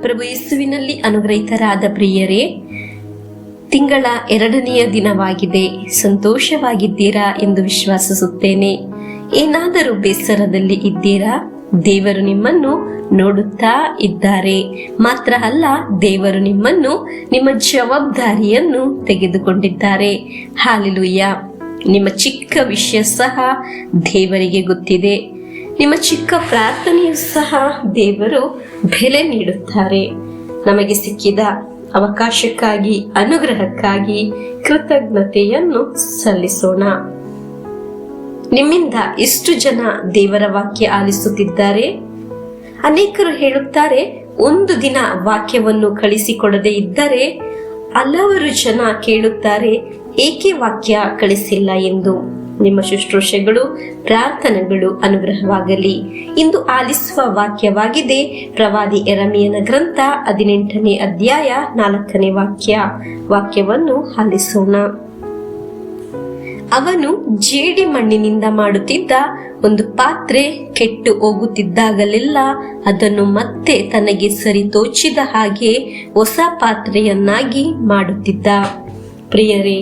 ಪ್ರಭು ಯೇಸುವಿನಲ್ಲಿ ಅನುಗ್ರಹಿತರಾದ ಪ್ರಿಯರೇ, ತಿಂಗಳ 2ನೆಯ ದಿನವಾಗಿದೆ. ಸಂತೋಷವಾಗಿದ್ದೀರಾ ಎಂದು ವಿಶ್ವಾಸಿಸುತ್ತೇನೆ. ಏನಾದರೂ ಬೇಸರದಲ್ಲಿ ಇದ್ದೀರಾ? ದೇವರು ನಿಮ್ಮನ್ನು ನೋಡುತ್ತಾ ಇದ್ದಾರೆ. ಮಾತ್ರ ಅಲ್ಲ, ದೇವರು ನಿಮ್ಮನ್ನು, ನಿಮ್ಮ ಜವಾಬ್ದಾರಿಯನ್ನು ತೆಗೆದುಕೊಂಡಿದ್ದಾರೆ. ಹಾಲೆಲೂಯಾ. ನಿಮ್ಮ ಚಿಕ್ಕ ವಿಷಯ ಸಹ ದೇವರಿಗೆ ಗೊತ್ತಿದೆ. ನಿಮ್ಮ ಚಿಕ್ಕ ಪ್ರಾರ್ಥನೆಯೂ ಸಹ ದೇವರು ಬೆಲೆ ನೀಡುತ್ತಾರೆ. ನಮಗೆ ಸಿಕ್ಕಿದ ಅವಕಾಶಕ್ಕಾಗಿ, ಅನುಗ್ರಹಕ್ಕಾಗಿ ಕೃತಜ್ಞತೆಯನ್ನು ಸಲ್ಲಿಸೋಣ. ನಿಮ್ಮಿಂದ ಎಷ್ಟು ಜನ ದೇವರ ವಾಕ್ಯ ಆಲಿಸುತ್ತಿದ್ದಾರೆ? ಅನೇಕರು ಹೇಳುತ್ತಾರೆ, ಒಂದು ದಿನ ವಾಕ್ಯವನ್ನು ಕಳಿಸಿಕೊಡದೇ ಇದ್ದರೆ ಹಲವಾರು ಜನ ಕೇಳುತ್ತಾರೆ, ಏಕೆ ವಾಕ್ಯ ಕಳಿಸಿಲ್ಲ ಎಂದು. ನಿಮ್ಮ ಶುಶ್ರೂಷೆಗಳು, ಪ್ರಾರ್ಥನೆಗಳು ಅನುಗ್ರಹವಾಗಲಿ. ಇಂದು ಆಲಿಸುವ ವಾಕ್ಯವಾಗಿದೆ ಪ್ರವಾದಿ ಯೆರೆಮೀಯನ ಗ್ರಂಥ 18ನೇ ಅಧ್ಯಾಯ 4ನೇ ವಾಕ್ಯವನ್ನು ಆಲಿಸೋಣ. ಅವನು ಜೇಡಿ ಮಣ್ಣಿನಿಂದ ಮಾಡುತ್ತಿದ್ದ ಒಂದು ಪಾತ್ರೆ ಕೆಟ್ಟು ಹೋಗುತ್ತಿದ್ದಾಗಲೆಲ್ಲ ಅದನ್ನು ಮತ್ತೆ ತನಗೆ ಸರಿ ತೋಚಿದ ಹಾಗೆ ಹೊಸ ಪಾತ್ರೆಯನ್ನಾಗಿ ಮಾಡುತ್ತಿದ್ದ. ಪ್ರಿಯರೇ,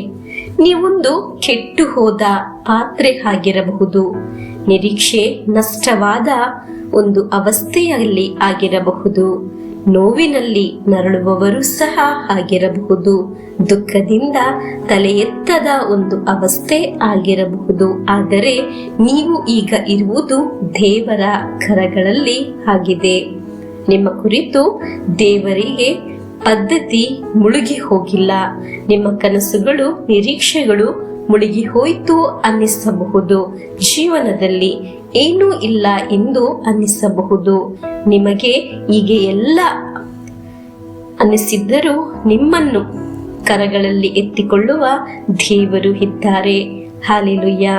ನೀವೊಂದು ಕೆಟ್ಟು ಹೋದ ಪಾತ್ರೆ ಆಗಿರಬಹುದು. ನಿರೀಕ್ಷೆ ನಷ್ಟವಾದ ಒಂದು ಅವಸ್ಥೆಯಲ್ಲಿ ಆಗಿರಬಹುದು. ನೋವಿನಲ್ಲಿ ನರಳುವವರು ಸಹ ಆಗಿರಬಹುದು. ದುಃಖದಿಂದ ತಲೆ ಎತ್ತದ ಒಂದು ಅವಸ್ಥೆ ಆಗಿರಬಹುದು. ಆದರೆ ನೀವು ಈಗ ಇರುವುದು ದೇವರ ಕರಗಳಲ್ಲಿ ಆಗಿದೆ. ನಿಮ್ಮ ಕುರಿತು ದೇವರಿಗೆ ಪದ್ಧತಿ ಮುಳುಗಿ ಹೋಗಿಲ್ಲ. ನಿಮ್ಮ ಕನಸುಗಳು, ನಿರೀಕ್ಷೆಗಳು ಮುಳುಗಿ ಹೋಯಿತು ಅನ್ನಿಸಬಹುದು. ಜೀವನದಲ್ಲಿ ಏನೂ ಇಲ್ಲ ಎಂದು ಅನ್ನಿಸಬಹುದು. ನಿಮಗೆ ಹೀಗೆ ಎಲ್ಲ ಅನ್ನಿಸಿದ್ದರೂ ನಿಮ್ಮನ್ನು ಕರಗಳಲ್ಲಿ ಎತ್ತಿಕೊಳ್ಳುವ ದೇವರು ಇದ್ದಾರೆ. ಹಾಲೆಲೂಯಾ.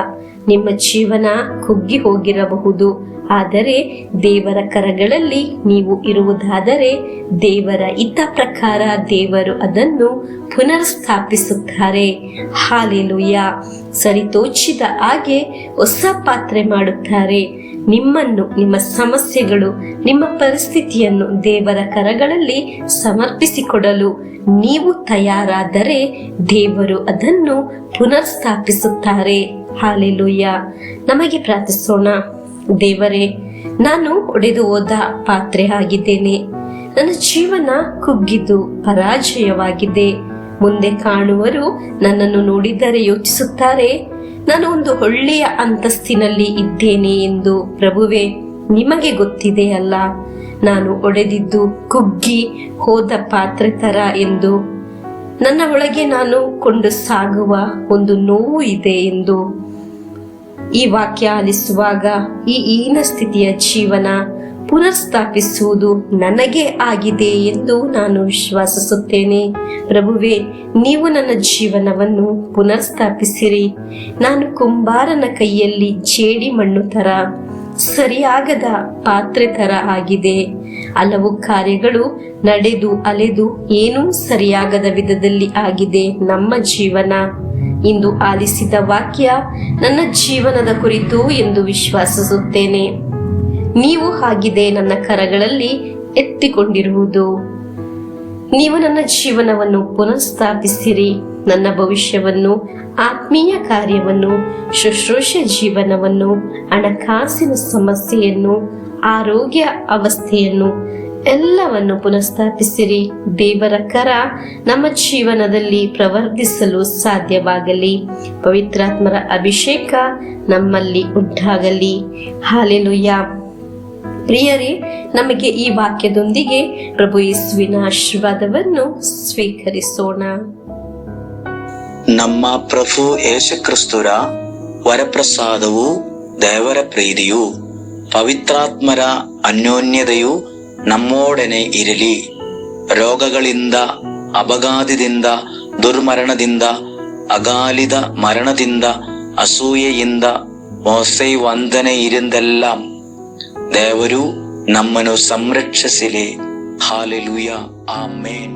ನಿಮ್ಮ ಜೀವನ ಕುಗ್ಗಿ ಹೋಗಿರಬಹುದು. ಆದರೆ ದೇವರ ಕರಗಳಲ್ಲಿ ನೀವು ಇರುವುದಾದರೆ ದೇವರ ಹಿತ ಪ್ರಕಾರ ದೇವರು ಅದನ್ನು ಪುನರ್ಸ್ಥಾಪಿಸುತ್ತಾರೆ. ಹಾಲೆಲೂಯಾ. ಸರಿತೋಚಿದ ಹಾಗೆ ಹೊಸ ಪಾತ್ರೆ ಮಾಡುತ್ತಾರೆ. ನಿಮ್ಮನ್ನು, ನಿಮ್ಮ ಸಮಸ್ಯೆಗಳು, ನಿಮ್ಮ ಪರಿಸ್ಥಿತಿಯನ್ನು ದೇವರ ಕರಗಳಲ್ಲಿ ಸಮರ್ಪಿಸಿಕೊಡಲು ನೀವು ತಯಾರಾದರೆ ದೇವರು ಅದನ್ನು ಪುನರ್ಸ್ಥಾಪಿಸುತ್ತಾರೆ. ಹಾಲೆಲೂಯಾ. ನಮಗೆ ಪ್ರಾರ್ಥಿಸೋಣ. ದೇವರೇ, ನಾನು ಒಡೆದು ಹೋದ ಪಾತ್ರೆ ಆಗಿದ್ದೇನೆ. ನನ್ನ ಜೀವನ ಕುಗ್ಗಿದ್ದು ಪರಾಜಯವಾಗಿದೆ. ಮುಂದೆ ಕಾಣುವರು ನನ್ನನ್ನು ನೋಡಿದರೆ ಯೋಚಿಸುತ್ತಾರೆ, ನಾನು ಒಂದು ಒಳ್ಳೆಯ ಅಂತಸ್ತಿನಲ್ಲಿ ಇದ್ದೇನೆ ಎಂದು. ಪ್ರಭುವೇ, ನಿಮಗೆ ಗೊತ್ತಿದೆ ಅಲ್ಲ, ನಾನು ಒಡೆದಿದ್ದು ಕುಗ್ಗಿ ಹೋದ ಪಾತ್ರೆ ತರ ಎಂದು. ನನ್ನ ಒಳಗೆ ನಾನು ಕೊಂಡು ಸಾಗುವ ಒಂದು ನೋವು ಇದೆ ಎಂದು. ಈ ವಾಕ್ಯ ಆಲಿಸುವಾಗ ಈ ಹೀನ ಸ್ಥಿತಿಯ ಜೀವನ ಪುನರ್ಸ್ಥಾಪಿಸುವುದು ನನಗೆ ಆಗಿದೆ ಎಂದು ನಾನು ವಿಶ್ವಾಸಿಸುತ್ತೇನೆ. ಪ್ರಭುವೇ, ನೀವು ನನ್ನ ಜೀವನವನ್ನು ಪುನರ್ಸ್ಥಾಪಿಸಿರಿ. ನಾನು ಕುಂಬಾರನ ಕೈಯಲ್ಲಿ ಜೇಡಿ ಮಣ್ಣು ತರ, ಸರಿಯಾಗದ ಪಾತ್ರೆ ತರ ಆಗಿದೆ. ಹಲವು ಕಾರ್ಯಗಳು ನಡೆದು ಅಲೆದು ಏನೂ ಸರಿಯಾಗದ ವಿಧದಲ್ಲಿ ಆಗಿದೆ ನಮ್ಮ ಜೀವನ. ಇಂದು ಆಲಿಸಿದ ವಾಕ್ಯ ನನ್ನ ಜೀವನದ ಕುರಿತು ಎಂದು ವಿಶ್ವಾಸಿಸುತ್ತೇನೆ. ನೀವು ಆಗಿದೆ ನನ್ನ ಕರಗಳಲ್ಲಿ ಎತ್ತಿಕೊಂಡಿರುವುದು. ನೀವು ನನ್ನ ಜೀವನವನ್ನು ಪುನರ್ಸ್ಥಾಪಿಸಿರಿ. ನನ್ನ ಭವಿಷ್ಯವನ್ನು, ಆತ್ಮೀಯ ಕಾರ್ಯವನ್ನು, ಶುಶ್ರೂಷೆ ಜೀವನವನ್ನು, ಹಣಕಾಸಿನ ಸಮಸ್ಯೆಯನ್ನು, ಆರೋಗ್ಯ ಅವಸ್ಥೆಯನ್ನು ಎಲ್ಲವನ್ನು ಪುನಃಸ್ಥಾಪಿಸಿರಿ. ದೇವರ ಕರ ನಮ್ಮ ಜೀವನದಲ್ಲಿ ಪ್ರವರ್ಧಿಸಲು ಸಾಧ್ಯವಾಗಲಿ. ಪವಿತ್ರಾತ್ಮರ ಅಭಿಷೇಕ ನಮ್ಮಲ್ಲಿ ಉಂಟಾಗಲಿ. ಹಾಲೆಲೂಯಾ. ಪ್ರಿಯರೇ, ನಮಗೆ ಈ ವಾಕ್ಯದೊಂದಿಗೆ ಪ್ರಭು ಯೇಸುವಿನ ಆಶೀರ್ವಾದವನ್ನು ಸ್ವೀಕರಿಸೋಣ. ನಮ್ಮ ಪ್ರಭು ಯೇಸು ಕ್ರಿಸ್ತರ ವರಪ್ರಸಾದವು, ದೇವರ ಪ್ರೀತಿಯು, ಪವಿತ್ರಾತ್ಮರ ಅನ್ಯೋನ್ಯತೆಯು ನಮ್ಮೊಡನೆ ಇರಲಿ. ರೋಗಗಳಿಂದ, ಅಪಘಾತದಿಂದ, ದುರ್ಮರಣದಿಂದ, ಅಗಾಲಿದ ಮರಣದಿಂದ, ಅಸೂಯೆಯಿಂದ, ಮೋಸೆ ವಂದನೆಯಿಂದೆല്ലാം ದೇವರು ನಮ್ಮನ್ನು ಸಂರಕ್ಷಿಸಲಿ. ಹಾಲೆಲೂಯಾ. ಆಮೇನ್.